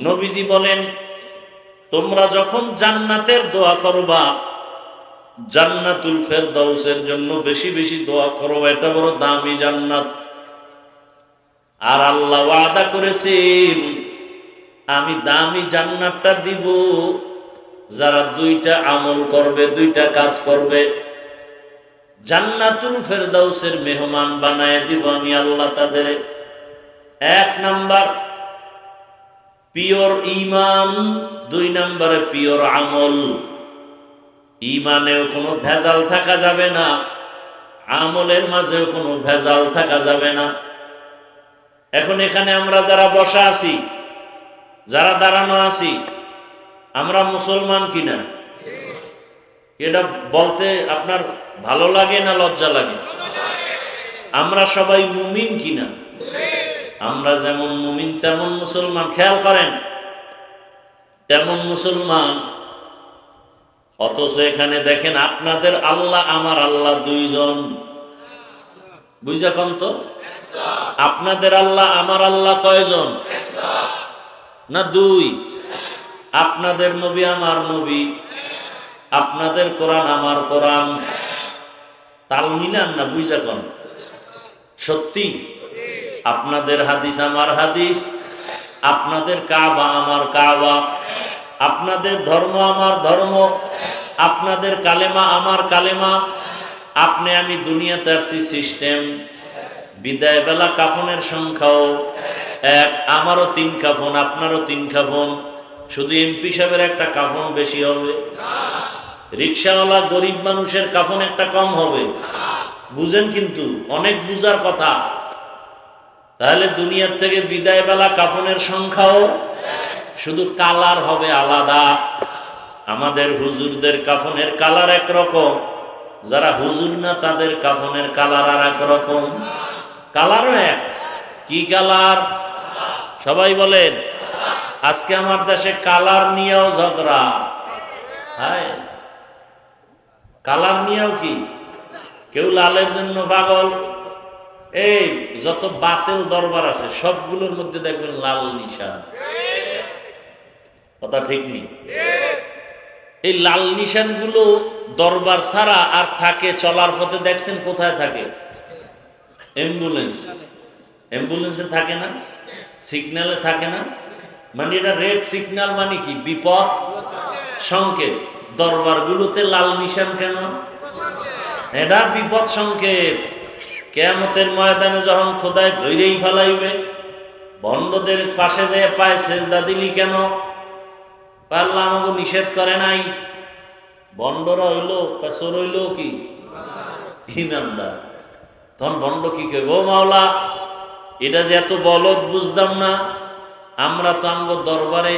নবীজি বলেন, তোমরা যখন জান্নাতের দোয়া করবা, জান্নাতুল ফেরদাউসের জন্য বেশি বেশি দোয়া করো, এটা বড় দামি জান্নাত। আর আল্লাহ ওয়াদা করেছেন, আমি দামি জান্নাতটা দিব যারা দুইটা আমল করবে, দুইটা কাজ করবে। জান্নাতুল ফেরদাউসের মেহমান বানায় দিব আমি আল্লাহ তাদের। এক নাম্বার পিওর ঈমান, দুই নম্বরে পিওর আমল। ঈমানেও কোনো ভেজাল থাকা যাবে না, আমলের মাঝেও কোনো ভেজাল থাকা যাবে না। এখন এখানে আমরা যারা বসা আছি, যারা দাঁড়ানো আছি, আমরা মুসলমান কিনা? এটা বলতে আপনার ভালো লাগে না লজ্জা লাগে? আমরা সবাই মুমিন কিনা? আমরা যেমন মুমিন তেমন মুসলমান, খেয়াল করেন, তেমন মুসলমান। অথচ এখানে দেখেন আপনাদের আল্লাহ আমার আল্লাহ দুইজন। বুঝা কন তো, আপনাদের আল্লাহ আমার আল্লাহ কয়জন? না দুই। আপনাদের নবী আমার নবী, আপনাদের কোরআন আমার কোরআন। তাল মিলান না? বুঝা কন সত্যি? আপনাদের হাদিস আমার হাদিস, আপনাদের কাবা আমার কাবা, আপনাদের ধর্ম আমার ধর্ম, আপনাদের কালেমা আমার কালেমা। আপনি আমি দুনিয়াতে আসছি সিস্টেম। বিদায় বেলা কাফনের সংখ্যাও এক, আমারও 3 কাফন, আপনারও 3 কাফন। শুধু এমপি সাহেবের একটা কাফন বেশি হবে, রিক্সাওয়ালা গরিব মানুষের কাফন একটা কম হবে। বুঝেন কিন্তু, অনেক বুঝার কথা। তাহলে দুনিয়ার থেকে বিদায় বেলা কাফনের সংখ্যাও, শুধু কালার হবে আলাদা। আমাদের হুজুরদের কাফনের কালার একরকম, যারা হুজুর না তাদের কাফনের কালার আর একরকম। কালারও এক। কি কালার? সবাই বলেন। আজকে আমার দেশে কালার নিয়েও ঝগড়া। হায়, কালার নিয়েও কি? কেউ লালের জন্য পাগল। এই যত বাতিল দরবার আছে সবগুলোর মধ্যে দেখবেন লাল নিশান। কথা ঠিক নেই? এই লাল নিশান গুলো দরবার ছাড়া আর থাকে চলার পথে দেখছেন কোথায় থাকে? অ্যাম্বুলেন্স, অ্যাম্বুলেন্সে থাকে না, সিগন্যালে থাকে না। মানে এটা রেড সিগন্যাল, মানে কি? বিপদ সংকেত। দরবারগুলোতে লাল নিশান কেন? এটা বিপদ সংকেত। কিয়ামতের ময়দানে যখন খোদায় ধৈরেই ফেলাইবে, ভণ্ডদের পাশে যেয়ে পায় সেজদা দিলি কেন? আল্লাহ আমাকে নিষেধ করে নাই। ভণ্ডরা হইলো চোর, হইলো কি ইমানদার। তখন ভণ্ড কি কইব? ও মাওলা, এটা যে এত বলদ বুঝতাম না। আমরা তো আমগো দরবারে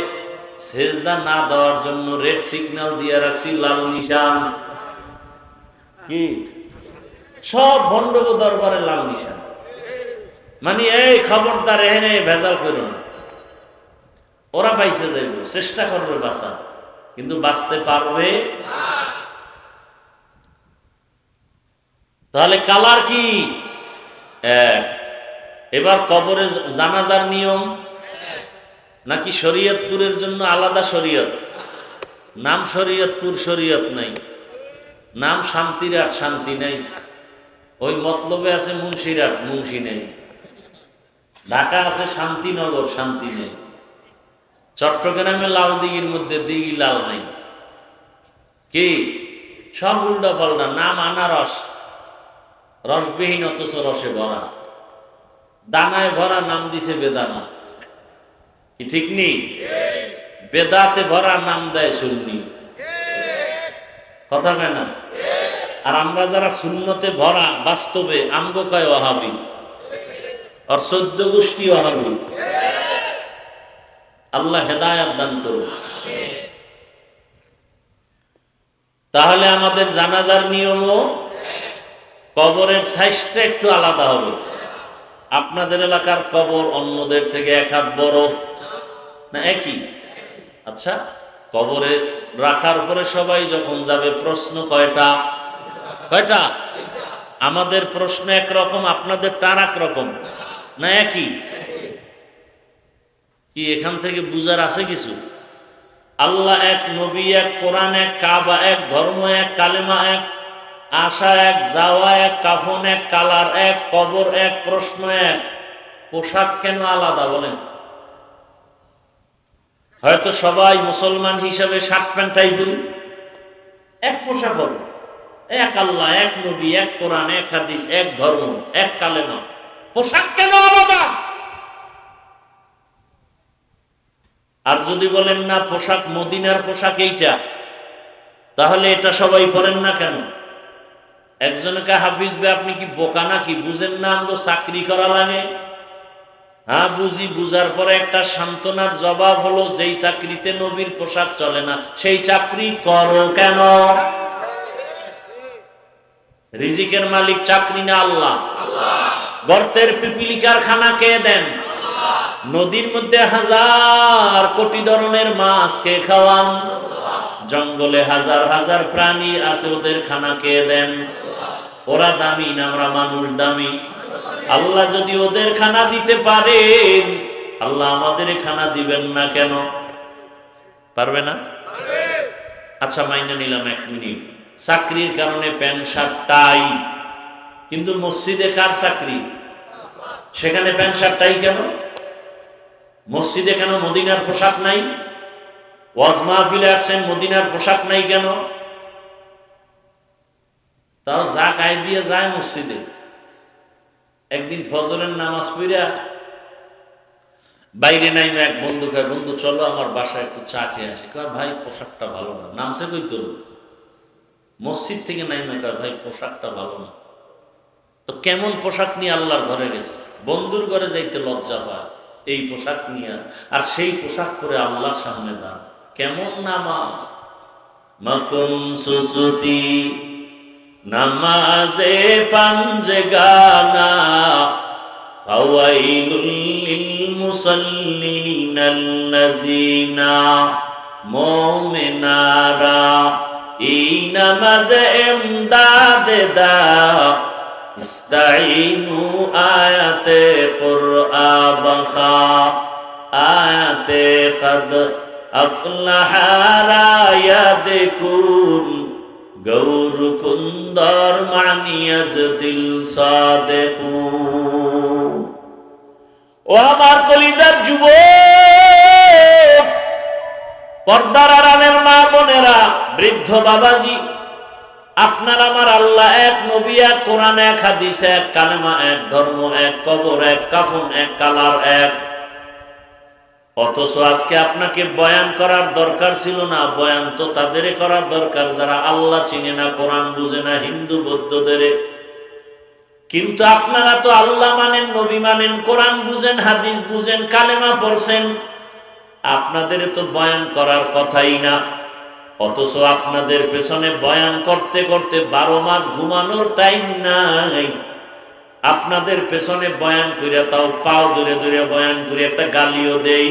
সেজদা না দেওয়ার জন্য রেড সিগন্যাল দিয়ে রাখছি, লাল নিশান। কি সব ভণ্ডগো দরবারে লাল নিশান। মানে এই খবরদার, এখানে ভেজাল করো না। ওরা বাইসে যাইব, চেষ্টা করবে বাঁচা, কিন্তু বাঁচতে পারবে। তাহলে কালার কি? এক। এবার কবরে জানাজার নিয়ম নাকি শরীয়তপুরের জন্য আলাদা শরীয়ত? নাম শরীয়তপুর, শরীয়ত নাই। নাম শান্তিরাট, শান্তি নাই। ওই মতলবে আছে মুন্সিরাট, মুন্সি নেই। ঢাকা আছে শান্তিনগর, শান্তি নেই। চট্টগ্রামে লাল দিঘির মধ্যে দিঘি লাল নেই। কি সব উল্টা পাল্টা নাম। আনারস, রসবিহীন অথচ রসে ভরা। দানায় ভরা নাম দিছে বেদানা। কি ঠিক নেই? বেদাতে ভরা নাম দেয় সুন্নি। কথা কেন? আর আমরা যারা সুন্নতে ভরা, বাস্তবে আমগো কয় ওয়াহাবি, আর 14 গোষ্ঠী ওয়াহাবি। আল্লাহ হেদায়েত দান করুন। তাহলে আমাদের জানাজার নিয়মও কবরের সাইজটা একটু আলাদা হবে। আপনাদের এলাকার কবর অন্যদের থেকে 1 হাত বড় না একই? আচ্ছা, কবরে রাখার পরে সবাই যখন যাবে, প্রশ্ন কয়টা? কয়টা? আমাদের প্রশ্ন একরকম, আপনাদের টার একরকম না একই? কি এখান থেকে বুঝার আছে কিছু? আল্লাহ এক, নবী এক, কোরআন এক, কাবা এক, ধর্ম এক, কালেমা এক, আশা এক, যাওয়া এক, কাফন এক, কালার এক, কবর এক, প্রশ্ন এক, পোশাক কেন আলাদা বলেন? হয়তো সবাই মুসলমান হিসাবে শার্ট প্যান্টটাই বলি, এক পোশাক হবে, এক আল্লাহ, এক নবী, এক কোরআন, এক হাদিস, এক ধর্ম, এক কালেমা, পোশাক কেন আলাদা? আর যদি বলেন না পোশাক মদিনার পোশাক এইটা, তাহলে এটা সবাই পরেন না কেন? একজনকে হাফিজ ভাই আপনি কি বোকা নাকি, বুঝেন না আমগো চাকরি করা লাগে? হ্যাঁ বুঝি, বুঝার পরে একটা সান্ত্বনার জবাব হলো যেই চাকরিতে নবীর পোশাক চলে না সেই চাকরি করো কেন? রিজিকের মালিক চাকরি না আল্লাহ? গর্তের পিপিলিকার খানা কে দেন? নদীর মধ্যে হাজার কোটি ধরনের মাছ কে খাওয়ান? জঙ্গলে হাজার হাজার প্রাণী আছে, ওদের খানা কে দেন? ওরা দামি না আমরা মানুষ দামি? আল্লাহ যদি ওদের খানা দিতে পারেন, আল্লাহ আমাদের খানা দিবেন না কেন? পারবে না? আচ্ছা মাইনে নিলাম 1 মিনিট, চাকরির কারণে প্যান্ট শার্ট টাই, কিন্তু মসজিদে কার চাকরি? সেখানে প্যান্ট শার্ট টাই কেন? মসজিদে কেন মদিনার পোশাক নাই? ওয়াজ মাহফিলে আসছেন, মদিনার পোশাক নাই কেন? তাও যা গায়ে দিয়ে যায় মসজিদে। একদিন ফজরের নামাজ পড়া বাইরে নাইমে এক বন্ধু কয়, বন্ধু চলো আমার বাসায় একটু চা খেয়ে আসি। কয় ভাই পোশাকটা ভালো না। নামছে কই তোর? মসজিদ থেকে নাইমে কয় ভাই পোশাকটা ভালো না। তো কেমন পোশাক নিয়ে আল্লাহর ঘরে গেছে? বন্ধুর ঘরে যাইতে লজ্জা হয় এই পোশাক নিয়ে, আর সেই পোশাক পরে আল্লাহর সামনে দাঁড়। কেমন নামাজ! মাকুম সুসুতি নামাজে পাঞ্জে গানা, ফাওয়াইলুল লিল মুসাল্লিনাল্লাযিনা মুমিনারা, এই নামাজে ইমদাদে দা ইস্তাইনু আয়াতে কুরআন বাখা, আয়াতে কদ আফলাহা রায়াদকুন, গৌর কুন্দর মানিয়াজ দিল সাদেকুন। ও আমার কলিজার যুবক, পর্দার আড়ালের মা বোনেরা, বৃদ্ধ বাবাজি, আপনার আমার আল্লাহ এক, নবী এক, কোরআন এক, হাদিস এক, কালেমা এক, ধর্ম এক, কবর এক, কাফন এক, কালার এক। অথচ আজকে আপনাকে বয়ান করার দরকার ছিল না। বয়ান তো তাদের করার দরকার যারা আল্লাহ চিনে না, কোরআন বুঝে না, হিন্দু বৌদ্ধদের। কিন্তু আপনারা তো আল্লাহ মানেন, নবী মানেন, কোরআন বুঝেন, হাদিস বুঝেন, কালেমা পড়ছেন, আপনাদের তো বয়ান করার কথাই না। অথচ আপনাদের পেছনে বয়ান করতে করতে 12 মাস ঘুমানোর টাইম নাই। আপনাদের পেছনে বয়ান করিয়া, তাও পাও দূরে দূরে বয়ান করে একটা গালিও দেই,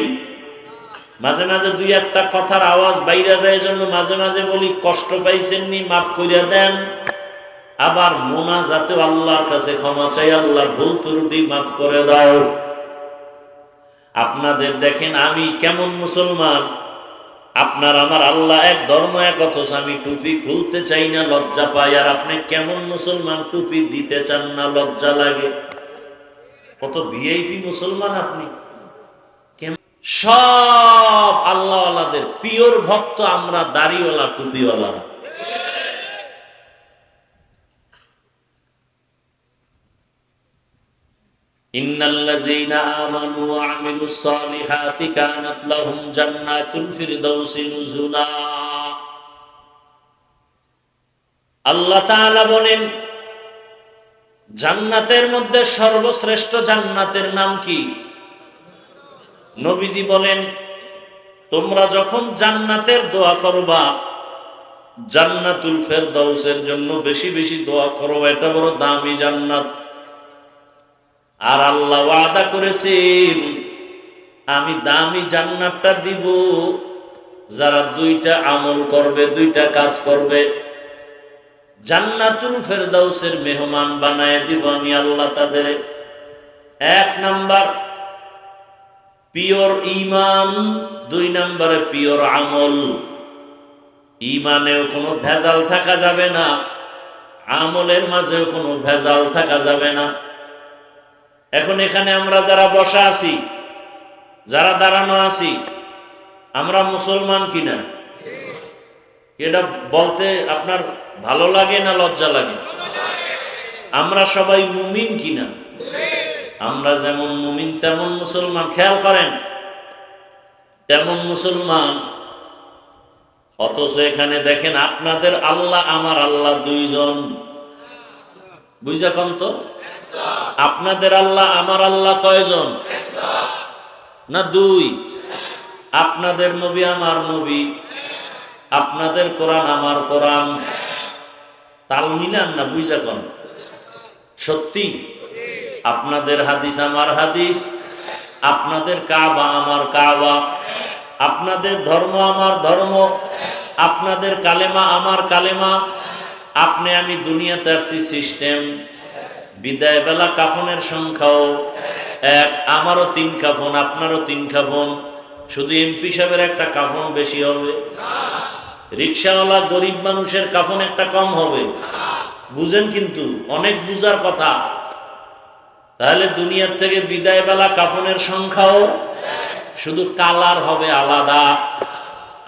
মাঝে মাঝে 2-1টা কথার আওয়াজ বাইরে যায়, জন্য মাঝে মাঝে বলি কষ্ট পাইছেননি, মাফ করিয়া দেন। আবার মোনাজাতে আল্লাহর কাছে ক্ষমা চাই, আল্লাহ ভুল ত্রুটি মাফ করে দাও। আপনাদের দেখেন আমি কেমন মুসলমান, আপনার আমার আল্লাহ এক, ধর্ম এক, অথচ আমি টুপি খুলতে চাই না, লজ্জা পাই। আর আপনি কেমন মুসলমান, টুপি দিতে চান না, লজ্জা লাগে। কত ভিআইপি মুসলমান আপনি। সব আল্লাহওয়ালাদের পিওর ভক্ত আমরা, দাড়িওয়ালা টুপিওয়ালা। ইন্নাল্লাযীনা আমানু ওয়া আমিলুস সালিহাতি কানাত লাহুম জান্নাতুল ফিরদাউসি নুজুলা। আল্লাহ তাআলা বলেন জান্নাতের মধ্যে সর্বশ্রেষ্ঠ জান্নাতের নাম কি? নবীজি বলেন তোমরা যখন জান্নাতের দোয়া করবা, জান্নাতুল ফিরদাউসের জন্য বেশি বেশি দোয়া করো, এটা বড় দামি জান্নাত। আর আল্লাহ ওয়াদা করেছেন আমি দামি জান্নাতটা দিব যারা 2টা আমল করবে, 2টা কাজ করবে। জান্নাতুল ফেরদাউসের মেহমান বানায় দিব আমি আল্লাহ তাদের। 1 নাম্বার, পিওর ঈমান, 2 নম্বরে পিওর আমল। ঈমানেও কোনো ভেজাল থাকা যাবে না, আমলের মাঝেও কোনো ভেজাল থাকা যাবে না। এখন এখানে আমরা যারা বসা আছি, যারা দাঁড়ানো আছি, আমরা মুসলমান কিনা? এটা বলতে আপনার ভালো লাগে না লজ্জা লাগে? আমরা সবাই মুমিন কিনা? আমরা যেমন মুমিন তেমন মুসলমান, খেয়াল করেন, তেমন মুসলমান। অথচ এখানে দেখেন আপনাদের আল্লাহ আমার আল্লাহ দুইজন। বুঝা কন তো, আপনাদের আল্লাহ আমার আল্লাহ কয়জন? না দুই? আপনাদের নবী আমার নবী, আপনাদের কোরআন আমার কোরআন। তাল মিলান না? বুঝা কন সত্যি? আপনাদের হাদিস আমার হাদিস, আপনাদের কাবা আমার কাবা, আপনাদের ধর্ম আমার ধর্ম, আপনাদের কালেমা আমার কালেমা। আপনি আমি দুনিয়াতে আসছি সিস্টেম। বিদায় বেলা কাফনের সংখ্যাও এক, আমারও 3 কাফন, আপনারও 3 কাফন। শুধু এমপি সাহেবের একটা কাফন বেশি হবে, রিক্সাওয়ালা গরিব মানুষের কাফন একটা কম হবে। বুঝেন কিন্তু, অনেক বুঝার কথা। তাহলে দুনিয়ার থেকে বিদায় বেলা কাফনের সংখ্যাও, শুধু কালার হবে আলাদা।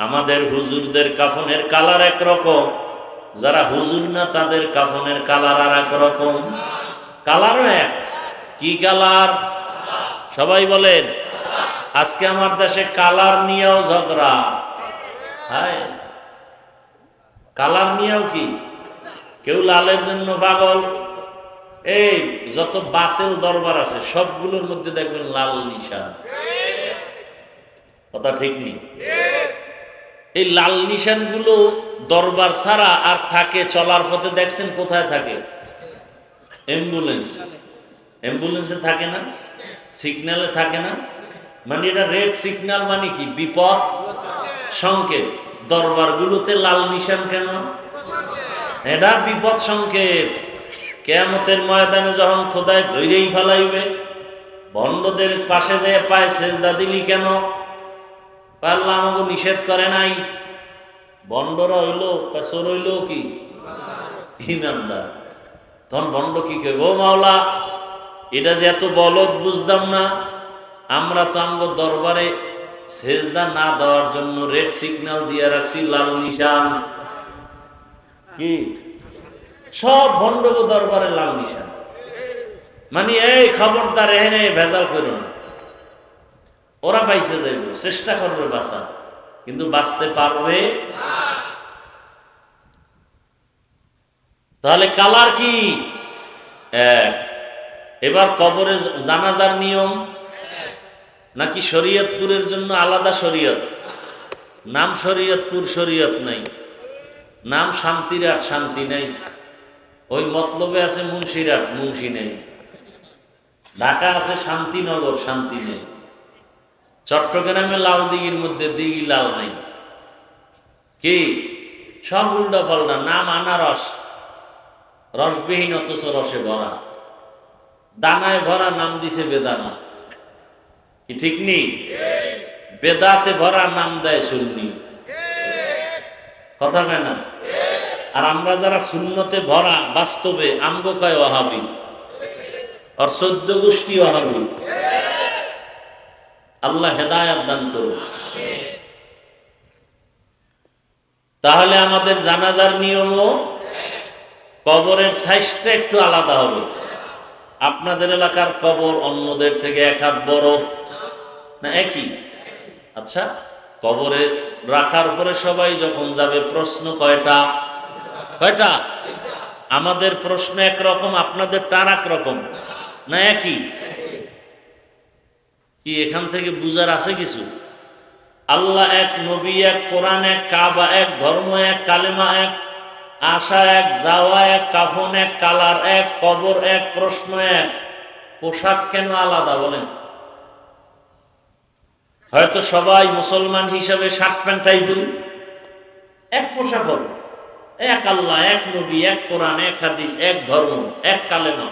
আমাদের হুজুরদের কাফনের কালার একরকম, যারা হুজুর না তাদের কাফনের কালার আর একরকম। কালারও এক। কি কালার? সবাই বলেন। আজকে আমার দেশে কালার নিয়েও ঝগড়া। হায়, কালার নিয়েও কি? কেউ লালের জন্য পাগল। এই যত বাতিল দরবার আছে সবগুলোর মধ্যে দেখবেন লাল নিশান। কথা ঠিক নেই? এই লাল নিশান গুলো দরবার ছাড়া আর থাকে চলার পথে দেখছেন কোথায় থাকে? অ্যাম্বুলেন্স, অ্যাম্বুলেন্সে থাকে না, সিগন্যালে থাকে না। মানে এটা রেড সিগন্যাল, মানে কি? বিপদ সংকেত। দরবারগুলোতে লাল নিশান কেন? এটা বিপদ সংকেত। কিয়ামতের ময়দানে যখন খোদায় ধৈরেই ফেলাইবে, ভণ্ডদের পাশে যেয়ে পায় সেজদা দিলি কেন? আল্লাহ আমাকে নিষেধ করে নাই। ভণ্ডরা হইল পেছর হইল কি ইমানদার। তখন ভণ্ড কি কইব? ও মাওলা, এটা যে এত বলদ বুঝতাম না। আমরা তো আমগো দরবারে সেজদা না দেওয়ার জন্য রেড সিগন্যাল দিয়ে রাখছি, লাল নিশান। কি সব ভণ্ডগো দরবারে লাল নিশান। মানে এই খবরদার, এখানে ভেজাল করো না। ওরা বাইসে যাইব, চেষ্টা করবে বাঁচা, কিন্তু বাঁচতে পারবে। তাহলে কালার কি? এক। এবার কবরে জানাজার নিয়ম নাকি শরীয়তপুরের জন্য আলাদা শরীয়ত? নাম শরীয়তপুর, শরীয়ত নাই। নাম শান্তিরাট, শান্তি নাই। ওই মতলবে আছে মুন্সিরাট, মুন্সি নেই। ঢাকা আছে শান্তিনগর, শান্তি নেই। চট্টগ্রামে লাল দিঘির মধ্যে দিঘি লাল নেই। কি সব উল্টা পাল্টা নাম। আনারস, রসবিহীন অথচ রসে ভরা। দানায় ভরা, নাম দিছে বেদানা। কি ঠিক নেই? বেদাতে ভরা, নাম দেয় সুন্নি। কথা কয় না? আর আমরা যারা সুন্নতে ভরা, বাস্তবে আমগো কয় ওয়াহাবি, আর 14 গোষ্ঠী ওয়াহাবি। আল্লাহ হেদায়েত দান করুন। তাহলে আমাদের জানাজার নিয়মও কবরের সাইজটা একটু আলাদা হবে। আপনাদের এলাকার কবর অন্যদের থেকে 1 হাত বড় না একই? আচ্ছা, কবরে রাখার পরে সবাই যখন যাবে, প্রশ্ন কয়টা? কয়টা? আমাদের প্রশ্ন একরকম, আপনাদের টার একরকম না একই? কি এখান থেকে বুঝার আছে কিছু? আল্লাহ এক, নবী এক, কোরআন এক, কাবা এক, ধর্ম এক, কালেমা এক, আশা এক, যাওয়া এক, কাফন এক, কালার এক, কবর এক, প্রশ্ন এক। পোশাক কেন আলাদা বলেন? হয়তো সবাই মুসলমান হিসাবে শার্ট প্যান্টটাই বলি, এক পোশাক হবে। এক আল্লাহ, এক নবী, এক কোরআন, এক হাদিস, এক ধর্ম, এক কালেমা।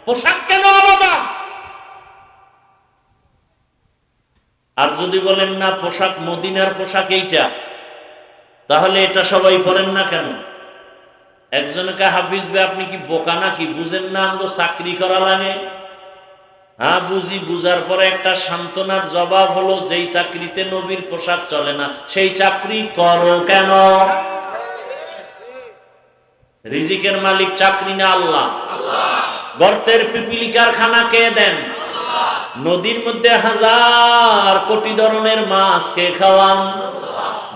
পোশাক কেন আলাদা? আর যদি বলেন না পোশাক মদিনার পোশাক এইটা, তাহলে এটা সবাই পরেন না কেন? একজনকে হাফিজ ভাই আপনি কি বোকা নাকি, বুঝেন না আমগো চাকরি করা লাগে? হ্যাঁ বুঝি, বুঝার পরে একটা সান্ত্বনার জবাব হলো যেই চাকরিতে নবীর পোশাক চলে না সেই চাকরি করো কেন? রিজিকের মালিক চাকরি না আল্লাহ? গর্তের পিপিলিকার খানা কে দেন? নদীর মধ্যে হাজার কোটি ধরনের মাছ কে খাওয়ান?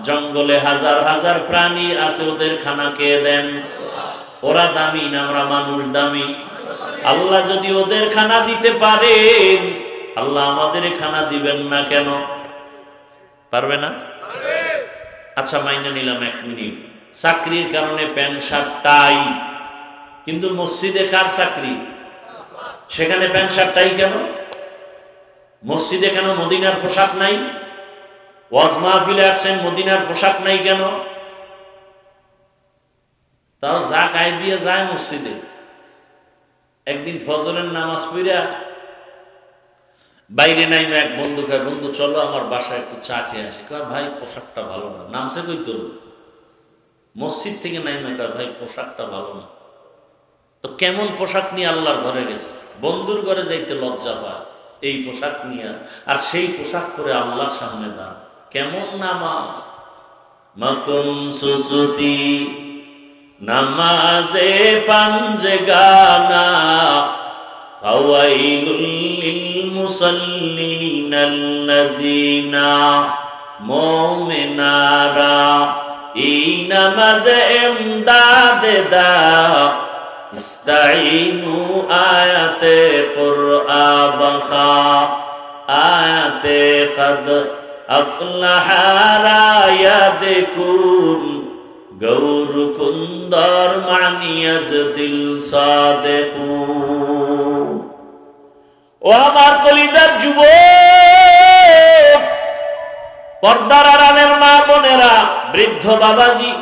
জঙ্গলে হাজার হাজার প্রাণী আছে, ওদের খানা কে দেন? ওরা দামি না আমরা মানুষ দামি? আল্লাহ যদি ওদের খানা দিতে পারেন, আল্লাহ আমাদের খানা দিবেন না কেন? পারবে না? আচ্ছা মাইনে নিলাম 1 মিনিট, চাকরির কারণে প্যান্ট শার্ট টাই, কিন্তু মসজিদে কার চাকরি? সেখানে প্যান্ট শার্ট টাই কেন? মসজিদে কেন মদিনার পোশাক নাই? ওয়াজ মাহফিলে আসছেন, মদিনার পোশাক নাই কেন? তাও যা গায়ে দিয়ে যায় মসজিদে। একদিন ফজরের নামাজ পড়া বাইরে নাইমে এক বন্ধু কয়, বন্ধু চলো আমার বাসায় একটু চা খেয়ে আসি। কয় ভাই পোশাকটা ভালো না। নামছে কই তোর? মসজিদ থেকে নাইমে কয় ভাই পোশাকটা ভালো না। তো কেমন পোশাক নিয়ে আল্লাহর ঘরে গেছে? বন্ধুর ঘরে যাইতে লজ্জা পায় এই পোশাক নিয়ে, আর সেই পোশাক পরে আল্লাহর সামনে দাঁড়। কেমন নামাজ! মাকুম সুসুতি নামাজে পাঞ্জে গানা, ফাওয়াইলুল লিল মুসাল্লিনাল্লাযিনা মুমিনারা, এই নামাজে ইমদাদ দা ইস্তাইনু আয়াতে কুরআন বাখা, আয়াতে কদ আফলাহা রায়াদকুন গৌর কুন্দর মানিয়াজ দিল সাদেকু। ও আমার কলিজার যুবক, পর্দার আড়ালের মা বোনেরা, বৃদ্ধ বাবাজি,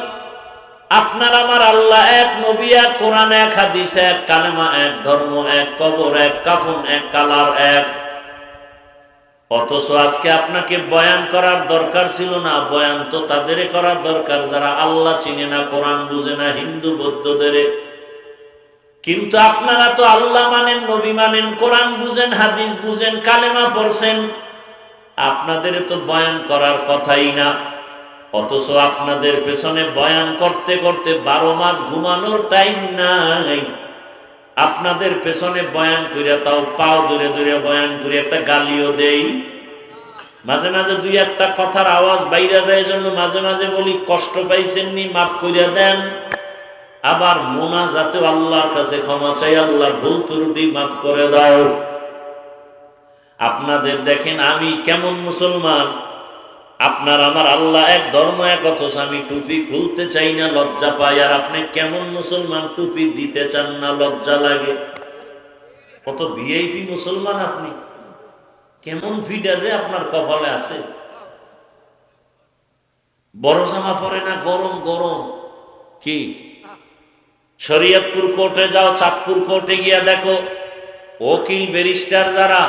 আপনার আমার আল্লাহ এক, নবী এক, কোরআন এক, হাদিস এক, কালেমা এক, ধর্ম এক, কবর এক, কাফন এক, কালার এক। অথচ আজকে আপনাকে বয়ান করার দরকার ছিল না। বয়ান তো তাদের করার দরকার যারা আল্লাহ চিনে না, কোরআন বুঝে না, হিন্দু বৌদ্ধদের। কিন্তু আপনারা তো আল্লাহ মানেন, নবী মানেন, কোরআন বুঝেন, হাদিস বুঝেন, কালেমা পড়ছেন, আপনাদের তো বয়ান করার কথাই না। অথচ আপনাদের পেছনে বয়ান করতে করতে 12 মাস ঘুমানোর টাইম নাই। আপনাদের পেছনে বয়ান করিয়া, তাও পাও দূরে দূরে বয়ান করে একটা গালিও দেই, মাঝে মাঝে 2-1টা কথার আওয়াজ বাইরে যায়, জন্য মাঝে মাঝে বলি কষ্ট পাইছেননি, মাফ করিয়া দেন। আবার মোনাজাতেও আল্লাহর কাছে ক্ষমা চাই, আল্লাহ ভুল ত্রুটি মাফ করে দাও। আপনাদের দেখেন আমি কেমন মুসলমান, আপনার আমার আল্লাহ এক, ধর্ম এক, অথচ আমি টুপি খুলতে চাই না, লজ্জা পাই। আর আপনি কেমন মুসলমান, টুপি দিতে চান না, লজ্জা লাগে। কত ভিআইপি মুসলমান আপনি, কেমন ফিডা যে আপনার কপালে আছে। বড় জামা পরে না, গরম গরম। কি শরীয়তপুর কোর্টে যাও, চাঁদপুর কোর্টে গিয়া দেখো উকিল ব্যারিস্টার যারা,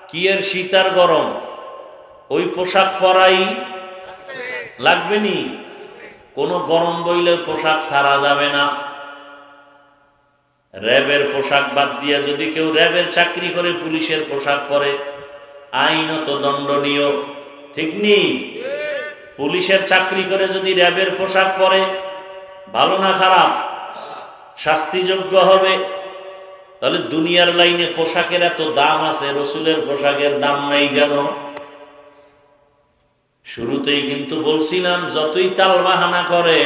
কি এর শীত আর গরম, ওই পোশাক পরাই লাগবে নি। কোন গরম বইলে পোশাক ছাড়া যাবে না। র্যাবের পোশাক বাদ দিয়া যদি কেউ র্যাবের চাকরি করে পুলিশের পোশাক পরে, আইনত দণ্ডনীয়, ঠিক নেই? পুলিশের চাকরি করে যদি র্যাবের পোশাক পরে, ভালো না খারাপ? শাস্তিযোগ্য হবে। তাহলে দুনিয়ার লাইনে পোশাকের এত দাম আছে, রসুলের পোশাকের দাম নাই কেন? শুরুতেই কিন্তু বলছিলাম, যতই তাল বাহানা করে,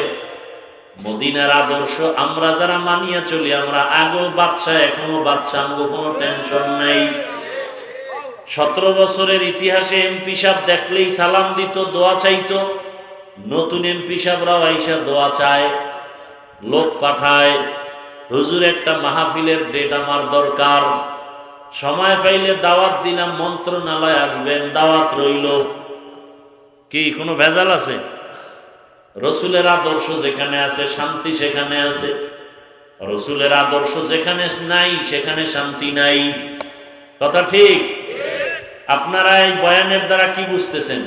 মদিনার আদর্শ আমরা যারা মানিয়া চলি, আমরা আগেও বাদশা, এখনো বাদশা, আমগো কোনো টেনশন নাই। 17 বছরের ইতিহাসে এমপি সাহেব দেখলেই সালাম দিত, দোয়া চাইতো। নতুন এমপি সাহেবরাও আইসা দোয়া চায়, লোক পাঠায়, হুজুর একটা মাহফিলের ডেট আমার দরকার, সময় পাইলে দাওয়াত দিলাম, মন্ত্রণালয় আসবেন, দাওয়াত রইল। কি কোনো ভেজাল আছে? রসুলের আদর্শ যেখানে আছে শান্তি সেখানে আছে, রসুলের আদর্শ যেখানে নাই সেখানে শান্তি নাই। কথা ঠিক? আপনারা এই বয়ানের দ্বারা কি বুঝতেছেন?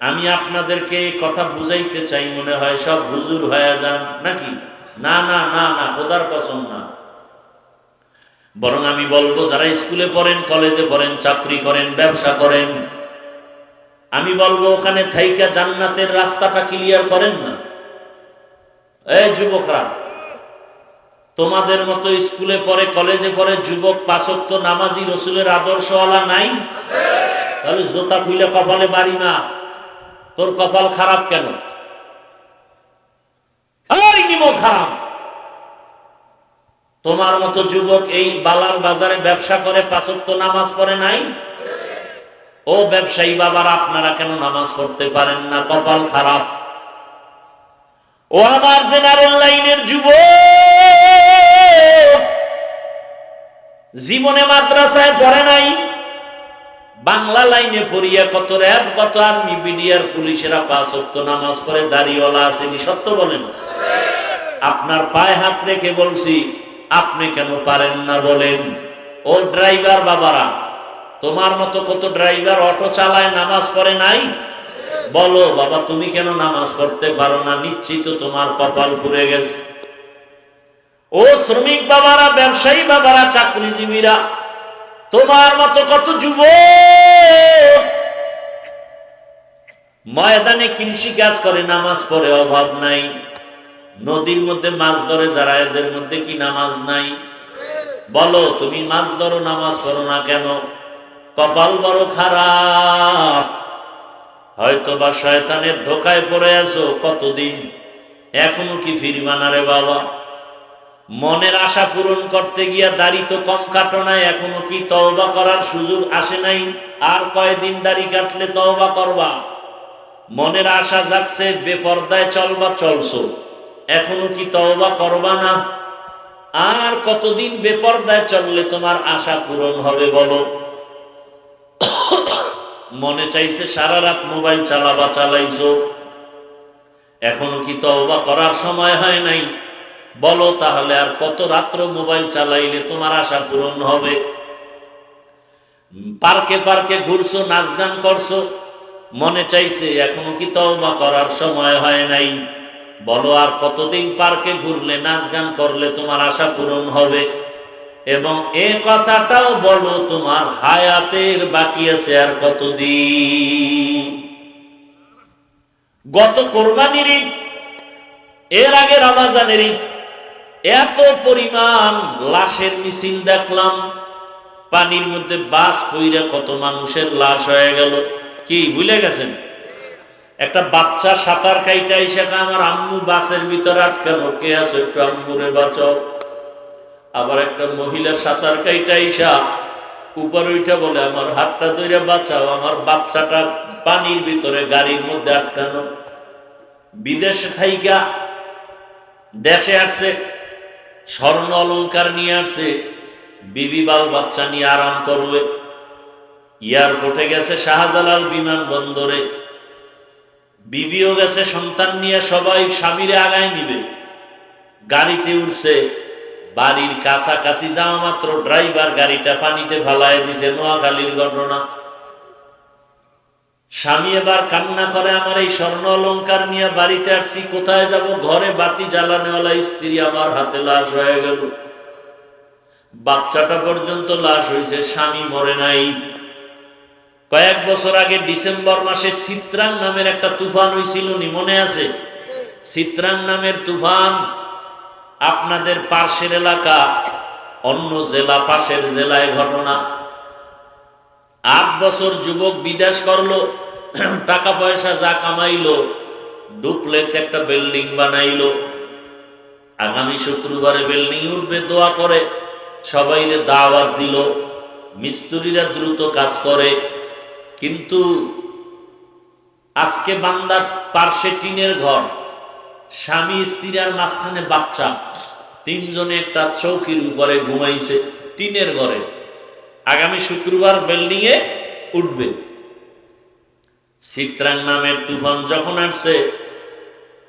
আমি আপনাদেরকে কথা বুঝাইতে চাই মনে হয় সব হুজুর হয়ে যান নাকি? না না না না, খোদার কসম না। বরং আমি বলবো যারা স্কুলে পড়েন, কলেজে পড়েন, চাকরি করেন, ব্যবসা করেন, আমি বলবো ওখানে থাইকা জান্নাতের রাস্তাটা ক্লিয়ার করেন না। এই যুবকরা, তোমাদের মতো স্কুলে পড়ে, কলেজে পড়ে যুবক ৫ ওয়াক্ত নামাজি, রসুলের আদর্শওয়ালা নাই? তাহলে জোতা খুলে কপালে বাড়ি না। তোর কপাল খারাপ কেন? খারাপ। তোমার মতো যুবক এই বালার বাজারে ব্যবসা করে, ৫ ওয়াক্ত নামাজ পড়ে নাই? ও ব্যবসায়ী বাবারা, আপনারা কেন নামাজ পড়তে পারেন না? কপাল খারাপ। ও আমার জেনারেল লাইনের যুবক, জীবনে মাদ্রাসায় পড়ে নাই, বাংলা লাইনে পড়িয়া কত র‍্যাব, কত আর্মি, বিডিআর, পুলিশেরা ৫ ওয়াক্ত নামাজ পড়ে, দাড়িওয়ালা আসেনি। সত্য বলেন? আপনার পায়ে হাত রেখে বলছি, আপনি কেন পারেন না বলেন? ও ড্রাইভার বাবারা, তোমার মতো কত ড্রাইভার অটো চালায়, নামাজ পড়ে নাই? বলো বাবা, তুমি কেন নামাজ পড়তে পারো না? নিশ্চিত তোমার কপাল পুড়ে গেছে। ও শ্রমিক বাবারা, ব্যবসায়ী বাবারা, চাকরিজীবীরা, তোমার মতো কত যুবক ময়দানে কৃষি কাজ করে, নামাজ পড়ে, অভাব নাই। নদীর মধ্যে মাছ ধরে যারা, এদের মধ্যে কি নামাজ নাই? বলো, তুমি মাছ ধরো, নামাজ পড়ো না কেন? কপাল বড় খারাপ। হয়তো বা শয়তানের ধোকায় পড়ে আছো কতদিন, এখনো কি ফিরবা না রে বাবা? মনের আশা পূরণ করতে গিয়া দাড়ি তো কম কাটো নাই, এখনো কি তওবা করার সুযোগ আসে নাই? আর কয়দিন দাড়ি কাটলে তওবা করবা? মনের আশা জাগছে, বেপরদায় চলবা, চলছো, এখনো কি তওবা করবা না? আর কতদিন বেপরদায় চললে তোমার আশা পূরণ হবে বলো? মনে চাইছে সারা রাত মোবাইল চালাবা, চালাইছো, এখনো কি তওবা করার সময় হয় নাই? বলো তাহলে আর কত রাত্র মোবাইল চালাইলে তোমার আশা পূরণ হবে? পার্কে পার্কে ঘুরছো, নাচ গান করছো, মনে চাইছে, এখনো কি তওবা করার সময় হয় নাই? বলো আর কতদিন পার্কে ঘুরলে, নাচ গান করলে তোমার আশা পূরণ হবে? এবং এ কথাটাও বলো, তোমার হায়াতের বাকি আছে আর কতদিন? গত কোরবানির ঈদ, এর আগে রমজানের ঈদ, এত পরিমাণ লাশের মিছিল দেখলাম। পানির মধ্যে বাস পইরা কত মানুষের লাশ হয়ে গেল। কি ভুলে গেছেন? একটা বাচ্চা সাঁতার কাইটা এসে আমার আম্মু বাসের ভিতরে আটকানো, কে আছে একটু আম্মুরে বাঁচাও। আবার একটা মহিলা সাঁতার কাইটা এসা উপর উঠা বলে, আমার হাতটা ধরে বাঁচাও, আমার বাচ্চাটা পানির ভিতরে গাড়ির মধ্যে আটকানো। বিদেশে থাইকা দেশে আসছে, স্বর্ণ অলংকার নিয়ে আসছে, বিবি বাল বাচ্চা নিয়ে আরাম করবে। এয়ারপোর্টে গেছে, শাহজালাল বিমানবন্দরে, বিবিও গেছে সন্তান নিয়ে, সবাই স্বামীরে আগায় নিবে, গাড়িতে উঠছে, বাড়ির কাছাকাছি যাওয়া মাত্র ড্রাইভার গাড়িটা পানিতে ফালায় দিছে। নোয়াখালীর ঘটনা। স্বামী এবার কান্না করে, আমার এই স্বর্ণ অলংকার নিয়ে বাড়িতে আসছি, কোথায় যাব? ঘরে বাতি জ্বালানেওয়ালা স্ত্রী আমার হাতে লাশ হয়ে গেল। বাচ্চাটা পর্যন্ত লাশ হয়েছে, স্বামী মরে নাই। কয়েক বছর আগে ডিসেম্বর মাসে চিত্রাং নামের একটা তুফান হয়েছিল, মনে আছে? চিত্রাং নামের তুফান, আপনাদের পাশের এলাকা, অন্য জেলা, পাশের জেলায় ঘটনা। ৮ বছর যুবক বিদেশ করলো, টাকা পয়সা যা কামাইলো, ডুপ্লেক্স একটা বিল্ডিং বানাইলো। আগামী শুক্রবারে বিল্ডিং উঠবে, দোয়া করে সবাইরে দাওয়াত দিল। মিস্ত্রিরা দ্রুত কাজ করে, কিন্তু আজকে বান্দার পার্শ্বে টিনের ঘর, স্বামী স্ত্রী আর মাঝখানে বাচ্চা, ৩ জনে একটা চৌকির উপরে ঘুমাইছে টিনের ঘরে। আগামী শুক্রবার বিল্ডিং এ উঠবে। চিত্রাং নামের তুফান যখন আসছে,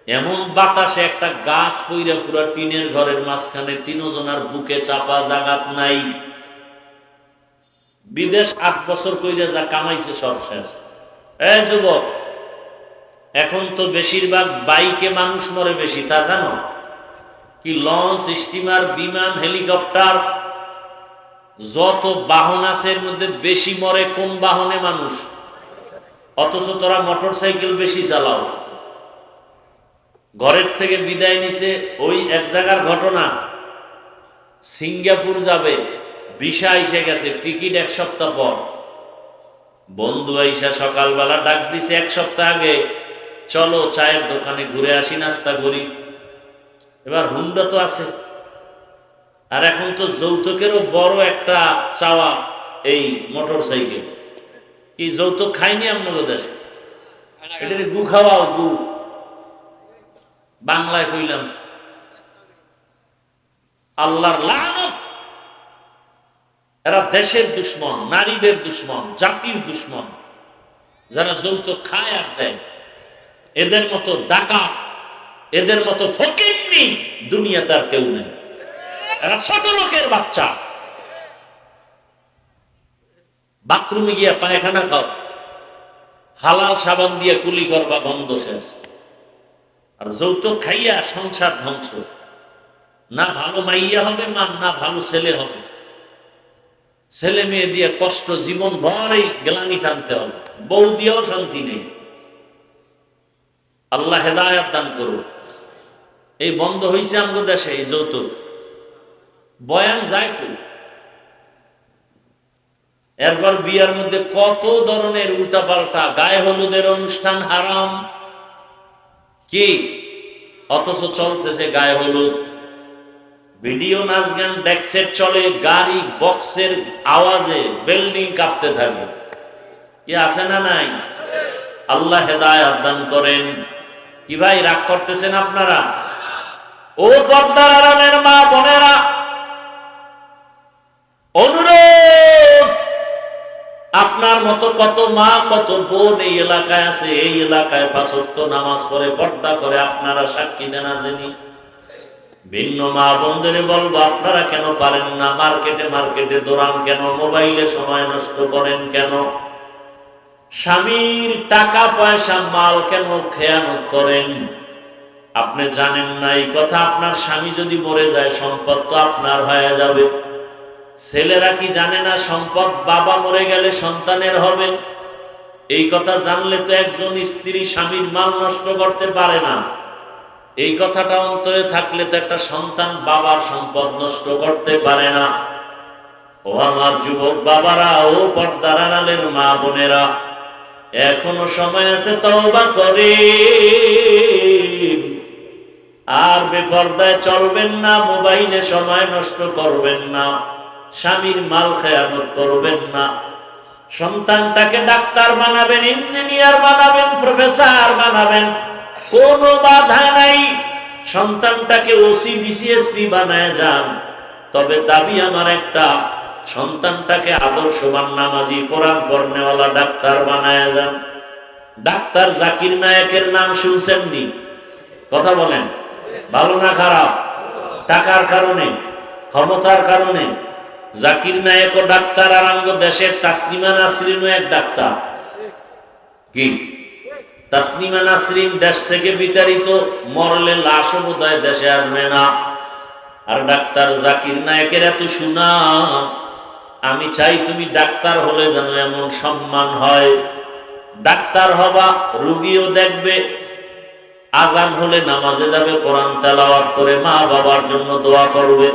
এমন বাতাসে একটা গাছ পইরা পুরা টিনের ঘরের মাঝখানে, ৩ জনের বুকে চাপা, জাগাত নাই। বিদেশ 8 বছর কইরা যা কামাইছে সব শেষ। এই যুবক, এখন তো বেশিরভাগ বাইকে মানুষ মরে বেশি, তা জানো? কি লঞ্চ, স্টিমার, বিমান, হেলিকপ্টার, যত বাহন আছে এর মধ্যে বেশি মরে কোন বাহনে মানুষ? অথচ তোরা মোটর সাইকেল বেশি চালাও। ঘরের থেকে বিদায় নিছে, ওই এক জায়গার ঘটনা, সিঙ্গাপুর যাবে, ভিসা এসে গেছে, টিকিট 1 সপ্তাহ পর। বন্ধু আইসা সকালবেলা ডাক দিছে 1 সপ্তাহ আগে, চলো চায়ের দোকানে ঘুরে আসি, নাস্তা করি। এবার হুন্ডা তো আছে, আর এখন তো যৌতুকেরও বড় একটা চাওয়া এই মোটর সাইকেল। কি যৌতুক খাইনি আপনাদের দেশে? এটা গু খাওয়াও, গু বাংলায় কইলাম। আল্লাহর লানত। এরা দেশের দুশ্মন, নারীদের দুশ্মন, জাতির দুশ্মন। যারা যৌতুক খায় আর দেয়, এদের মতো ডাকাত, এদের মতো ফকিন্নি দুনিয়াতে আর কেউ নেই। এরা ছোট লোকের বাচ্চা। বাথরুমে গিয়া পায়খানা খাও, হালাল সাবান দিয়ে কুলি করবা, বন্ধ শেষ। আর যৌতুক খাইয়া সংসার ধ্বংস। না ভালো মাইয়া হবে, না ভালো ছেলে হবে। ছেলে মেয়ে দিয়ে কষ্ট, জীবন ভরেই গ্লানি টানতে হবে, বউ দিয়েও শান্তি নেই। আল্লাহ হেদায়াত দান করুন। এই বন্ধ হয়েছে আমাদের দেশে এই যৌতুক। বয়ান যায় তো। এরপর বিয়ার মধ্যে কত ধরনের উল্টা পাল্টা, গায়ে হলুদের অনুষ্ঠান হারাম, কি অথচ চলতেছে গায়ে হলুদ। ভিডিও নাচ গান ডেক্সের চলে, গাড়ি বক্সের আওয়াজে বিল্ডিং কাঁপতে থাকে। কি আছে না নাই? আল্লাহ হেদায়াত দান করেন। কি ভাই রাগ করতেছেন আপনারা? ও পর্দার আড়ালের মা বোনেরা, অনুরোধ, আপনার মতো কত মা কত বোন এই এলাকায় আছে, এই এলাকায় 5 ওয়াক্ত নামাজ পড়ে, পর্দা করে, আপনারা সাক্ষী দেন আসেনি। ভিন্ন মা বোনদের বলবো, আপনারা কেন পারেন না? মার্কেটে দৌড়ান কেন? মোবাইলে সময় নষ্ট করেন কেন? স্বামীর টাকা পয়সা মাল কেন খেয়ানত করেন? আপনি জানেন না এই কথা? আপনার স্বামী যদি মরে যায়, সম্পদ তো আপনার হয়ে যাবে। ছেলেরা কি জানে না সম্পদ বাবা মরে গেলে সন্তানের হবে? এই কথা জানলে তো একজন স্ত্রী স্বামীর মাল নষ্ট করতে পারে না। এই কথাটা অন্তরে থাকলে তো একটা সন্তান বাবার সম্পদ নষ্ট করতে পারে না। ও আমার যুবক বাবারা, ও পর্দার আড়ালের মা বোনেরা, এখনো সময় আছে, তওবা করে আর বেপর্দায় চলবেন না, মোবাইলে সময় নষ্ট করবেন না, স্বামীর মাল খেয়ানত করবেন না। সন্তানটাকে ডাক্তার বানাবেন, ইঞ্জিনিয়ার বানাবেন, প্রফেসর বানাবেন, কোনো বাধা নাই। সন্তানটাকে ওসি ডিসিএসপি বানায় যান, তবে দাবি আমার একটা, সন্তানটাকে আদর্শবান নামাজি কোরআন পড়নেওয়ালা ডাক্তার বানায় যান। ডাক্তার জাকির নায়েকের নাম শুনছেননি? কথা বলেন, ভালো না খারাপ? টাকার কারণে, ক্ষমতার কারণে জাকির নায়েক ও ডাক্তার, আর আঙ্গ দেশের তাসনিমা নাসরিনও এক ডাক্তার। কি তাসনিমা নাসরিন দেশ থেকে বিতাড়িত, মরলে লাশও বোধহয় দেশে আসবে না। আর ডাক্তার জাকির নায়েকের এত সুনাম। আমি চাই তুমি ডাক্তার হলে যেন এমন সম্মান হয়। ডাক্তার হবা, রোগীও দেখবে, আজান হলে নামাজে যাবে, কোরআন তেলাওয়াত করে মা বাবার জন্য দোয়া করবে।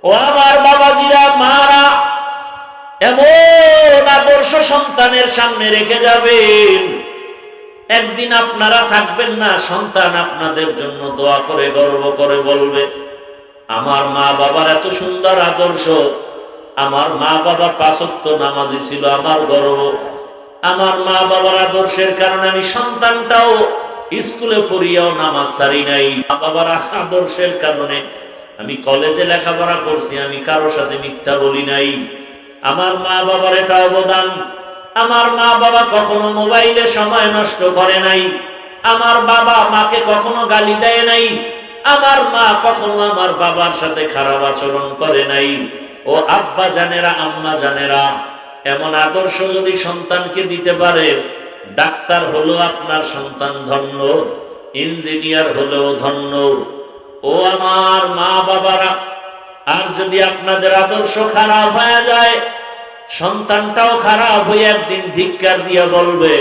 ও আমার বাবাজিরা, মারা, এমন আদর্শ সন্তানের সামনে রেখে যাবেন, একদিন আপনারা থাকবেন না, সন্তান আপনাদের জন্য দোয়া করে গর্ব করে বলবে, আমার মা বাবার এত সুন্দর আদর্শ, আমার মা বাবা 5 ওয়াক্ত নামাজি ছিল, আমার গর্ব। আমার মা বাবার আদর্শের কারণে আমি সন্তানটাও স্কুলে পড়িয়াও নামাজ ছাড়ি নাই। মা বাবার আদর্শের কারণে আমি কলেজে লেখাপড়া করছি, আমি কারোর সাথে মিথ্যা বলি নাই। আমার মা বাবার এটা অবদান। আমার মা বাবা কখনো মোবাইলে সময় নষ্ট করে নাই। আমার বাবা মাকে কখনো গালি দেয় নাই। আমার মা কখনো আমার বাবার সাথে খারাপ আচরণ করে নাই। ও আব্বা জানেরা, আম্মা জানেরা, এমন আদর্শ যদি সন্তানকে দিতে পারে, ডাক্তার হলো আপনার সন্তান ধন্য, ইঞ্জিনিয়ার হলেও ধন্য। ও আমার মা বাবারা, আর যদি আপনাদের আদর্শ খারাপ হয়ে যায়, সন্তানটাও খারাপ হয়ে একদিন ধিক্কার দিয়া বলবে,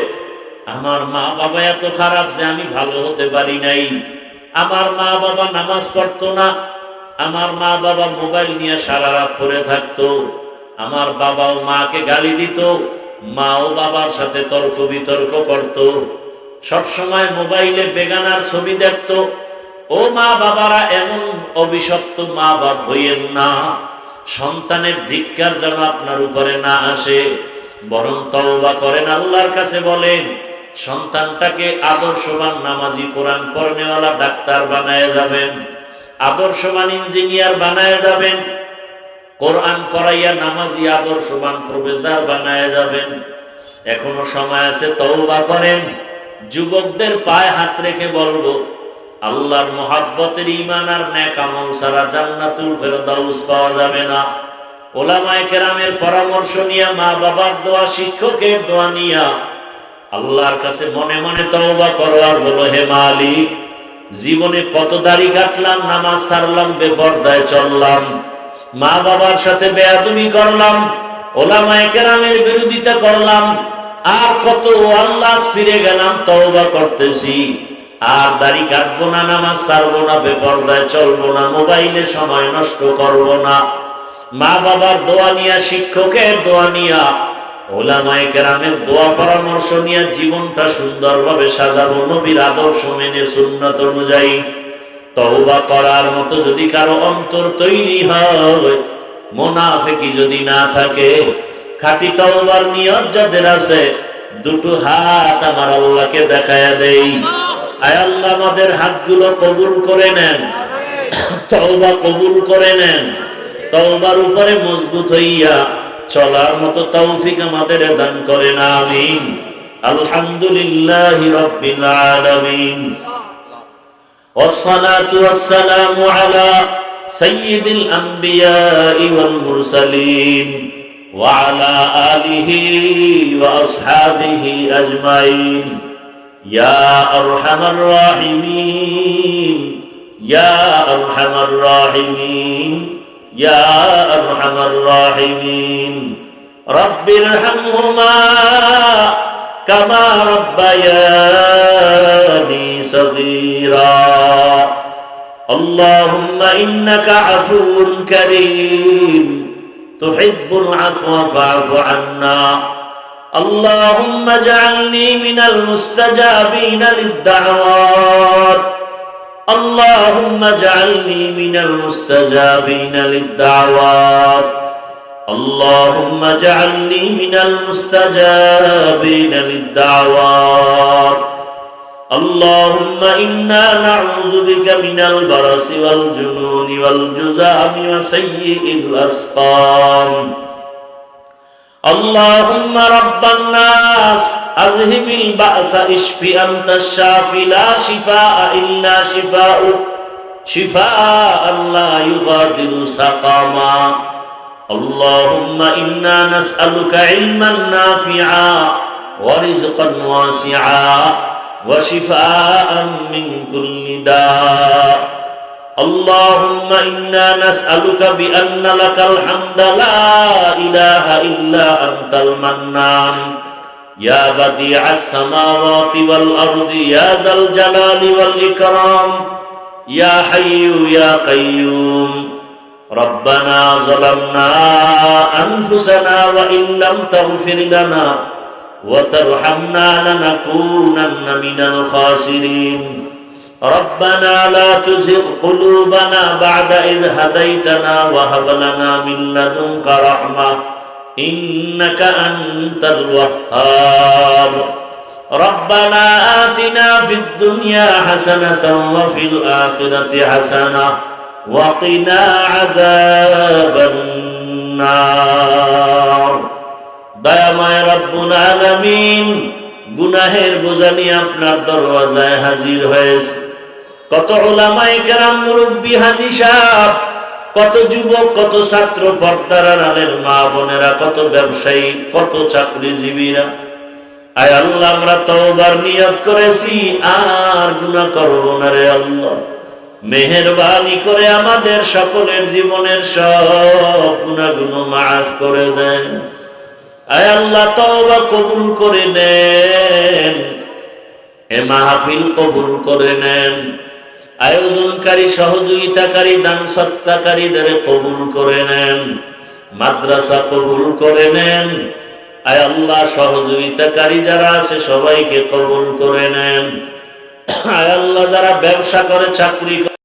আমার মা বাবা এত খারাপ যে আমি ভালো হতে পারি নাই। আমার মা বাবা নামাজ পড়তো না, আমার মা বাবা মোবাইল নিয়ে সারা রাত পড়ে থাকতো, আমার বাবাও মাকে গালি দিত, মাও বাবার সাথে তর্ক বিতর্ক করত, সবসময় মোবাইলে বেগানার ছবি দেখতো। ও মা বাবারা, এমন অভিশপ্ত মা বাপ হইয়েন না। সন্তানের ধিক্কার যেন আপনার উপরে না আসে, বরং তওবা করেন, আল্লাহর কাছে বলেন, সন্তানটাকে আদর্শবান নামাজি, কোরআন পড়নেওয়ালা ডাক্তার বানায় যাবেন, আদর্শবান ইঞ্জিনিয়ার বানায় যাবেন, কোরআন পড়াইয়া নামাজি আদর্শবান প্রফেসর বানায় যাবেন। এখনো সময় আছে, তওবা করেন। যুবকদের পায়ে হাত রেখে বলবো, আল্লাহর মহাব্বতের ঈমান আর নেক আমল ছাড়া জান্নাতুল ফেরদাউস পাওয়া যাবে না। ওলামায়ে কেরামের পরামর্শ নিয়ে, মা বাবার দোয়া, শিক্ষকের দোয়া নিয়া আল্লাহর কাছে মনে মনে তওবা করো আর বলো, হে মালিক, জীবনে কত দাড়ি কাটলাম, নামাজ ছাড়লাম, বেপরদায় চললাম, মা বাবার সাথে বেয়াদবি করলাম, ওলামায়ে কেরামের বিরোধিতা করলাম, আর কত আল্লাহ ফিরে গেলাম, তওবা করতেছি, আর দাড়ি কাটবো না, নামাজ ছাড়বো না, বেপরদায় চলবো না, মোবাইলে সময় নষ্ট করবো না। মা বাবার দোয়া নিয়া, শিক্ষকের দোয়া নিয়া, ওলামায়ে কেরামের দোয়া পরামর্শ নিয়ে জীবনটা সুন্দরভাবে সাজাবো, নবীর আদর্শ মেনে, সুন্নাত অনুযায়ী। তওবা করার মতো যদি কারো অন্তর তৈরি হয়, মুনাফিকি যদি না থাকে, খাঁটি তওবার নিয়ত যাদের আছে, দুটো হাত আমার আল্লাহকে দেখায়া দেই। আয় আল্লাহ, আমাদের হাতগুলো কবুল করে নেন, তওবা কবুল করে নেন, তওবার উপরে মজবুত হইয়া চলার মতো তৌফিক আমাদের দান করেন, আমিন। আলহামদুলিল্লাহি রাব্বিল আলামিন, ওয়াসসালাতু ওয়াসসালামু আলা সাইয়্যিদিল আমবিয়াই ওয়াল মুরসালিন ওয়া আলা আলিহি ওয়া আসহাবিহি আজমাইন। ইয়া আরহামার রাহিমিন, ইয়া আরহামার রাহিমিন, ইয়া আরহামার রাহিমিন। রব্বিরহামহুমা কামা রাব্বায়ানি সগীরা। আল্লাহুম্মা ইন্নাকা আফুউন কারীম, তুহিব্বুল আফওয়া ফা'ফু আন্না। اللهم اجعلني من المستجابين للدعوات، اللهم اجعلني من المستجابين للدعوات، اللهم اجعلني من المستجابين للدعوات. اللهم إنا نعوذ بك من البرص والجنون والجذام وسيء الأسقام. اللهم رب الناس أذهب البأس اشف أنت الشافي لا شفاء إلا شفاؤك شفاء لا يغادر سقما. اللهم إنا نسألك علما نافعا ورزقا واسعا وشفاء من كل داء. اللهم إنا نسألك بأن لك الحمد لا إله إلا أنت المنان يا بديع السماوات والأرض يا ذا الجلال والإكرام يا حي يا قيوم. ربنا ظلمنا أنفسنا وإن لم تغفر لنا وترحمنا لنكونن من الخاسرين. ربنا لا تزغ قلوبنا بعد إذ هديتنا وهب لنا من لدنك رحمة إنك أنت الوهاب. ربنا آتنا في الدنيا حسنة وفي الآخرة حسنة وقنا عذاب النار. দয়াময় রব্বুল আলামিন, গুনাহের বোঝা নিয়ে আপনার দরওয়াজায় হাজির হয়েছে। কত উলামায়ে কেরাম, মুরব্বি, হাজী সাহেব, কত যুবক, কত ছাত্র, পর্দার আড়ালের মা বোনেরা, কত ব্যবসায়ী, কত চাকরিজীবীরা, আয় আল্লাহ আমরা তওবার নিয়ত করেছি, আর গুনাহ করব না রে আল্লাহ। মেহেরবানি করে আমাদের সকলের জীবনের সব গুনাহগুলো মাফ করে দেন। আয় আল্লাহ তওবা কবুল করে নেন, এ মাহফিল কবুল করে নেন, আয়োজনকারী, সহযোগিতাকারী, দান সৎকারীদের কবুল করে নেন, মাদ্রাসা কবুল করে নেন। আয় আল্লাহ সহযোগিতাকারী যারা আছে সবাইকে কবুল করে নেন। আয় আল্লাহ যারা ব্যবসা করে, চাকরি করে,